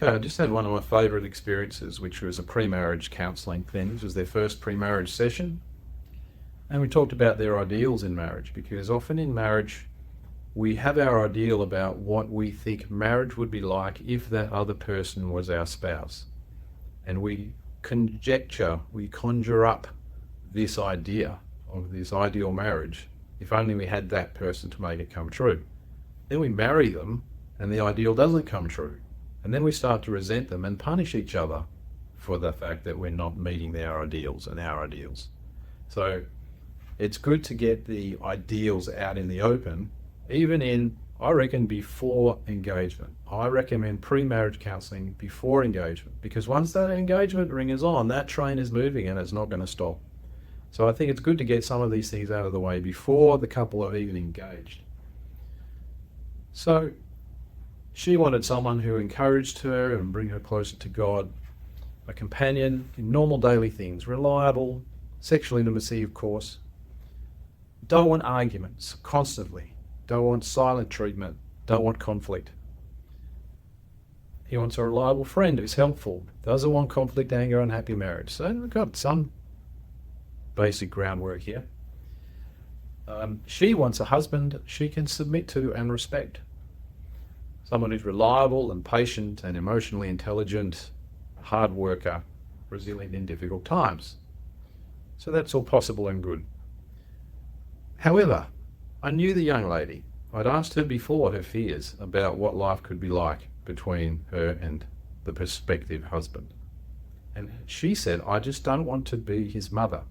Okay, I just had one of my favourite experiences, which was a pre-marriage counselling thing. This was their first pre-marriage session. And we talked about their ideals in marriage, because often in marriage, we have our ideal about what we think marriage would be like if that other person was our spouse. And we conjure up this idea of this ideal marriage, if only we had that person to make it come true. Then we marry them, and the ideal doesn't come true. And then we start to resent them and punish each other for the fact that we're not meeting their ideals and our ideals. So it's good to get the ideals out in the open, even in, I reckon, before engagement. I recommend pre-marriage counselling before engagement, because once that engagement ring is on, that train is moving and it's not going to stop. So I think it's good to get some of these things out of the way before the couple are even engaged. So she wanted someone who encouraged her and bring her closer to God, a companion in normal daily things, reliable, sexual intimacy, of course. Don't want arguments constantly. Don't want silent treatment. Don't want conflict. He wants a reliable friend who's helpful. Doesn't want conflict, anger, unhappy marriage. So we've got some basic groundwork here. She wants a husband she can submit to and respect. Someone who's reliable and patient and emotionally intelligent, hard worker, resilient in difficult times. So that's all possible and good. However, I knew the young lady. I'd asked her before her fears about what life could be like between her and the prospective husband. And she said, I just don't want to be his mother,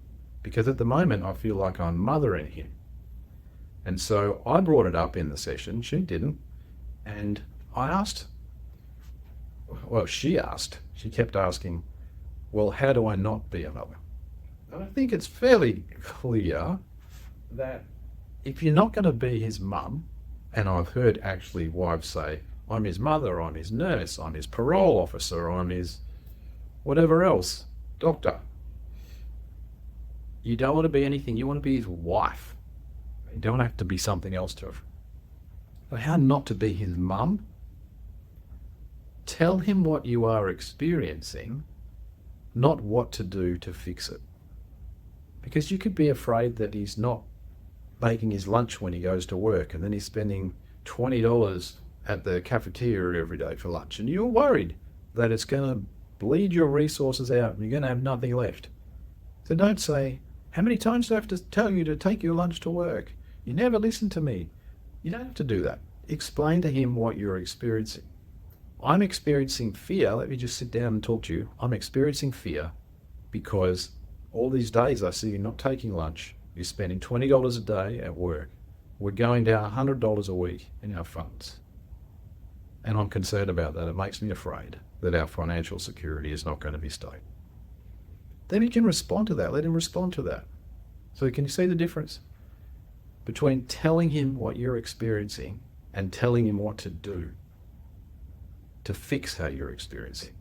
because at the moment I feel like I'm mothering him. And so I brought it up in the session. She didn't. And I asked, she kept asking, well, how do I not be a mother? And I think it's fairly clear that if you're not going to be his mum, and I've heard actually wives say, I'm his mother, I'm his nurse, I'm his parole officer, I'm his whatever else, doctor. You don't want to be anything, you want to be his wife. You don't have to be something else to her. So how not to be his mum? Tell him what you are experiencing, not what to do to fix it. Because you could be afraid that he's not making his lunch when he goes to work, and then he's spending $20 at the cafeteria every day for lunch, and you're worried that it's going to bleed your resources out and you're going to have nothing left. So don't say, how many times do I have to tell you to take your lunch to work? You never listen to me. You don't have to do that. Explain to him what you're experiencing. I'm experiencing fear. Let me just sit down and talk to you. I'm experiencing fear because all these days I see you not taking lunch. You're spending $20 a day at work. We're going down $100 a week in our funds. And I'm concerned about that. It makes me afraid that our financial security is not going to be stable. Then he can respond to that. Let him respond to that. So can you see the difference between telling him what you're experiencing and telling him what to do to fix how you're experiencing?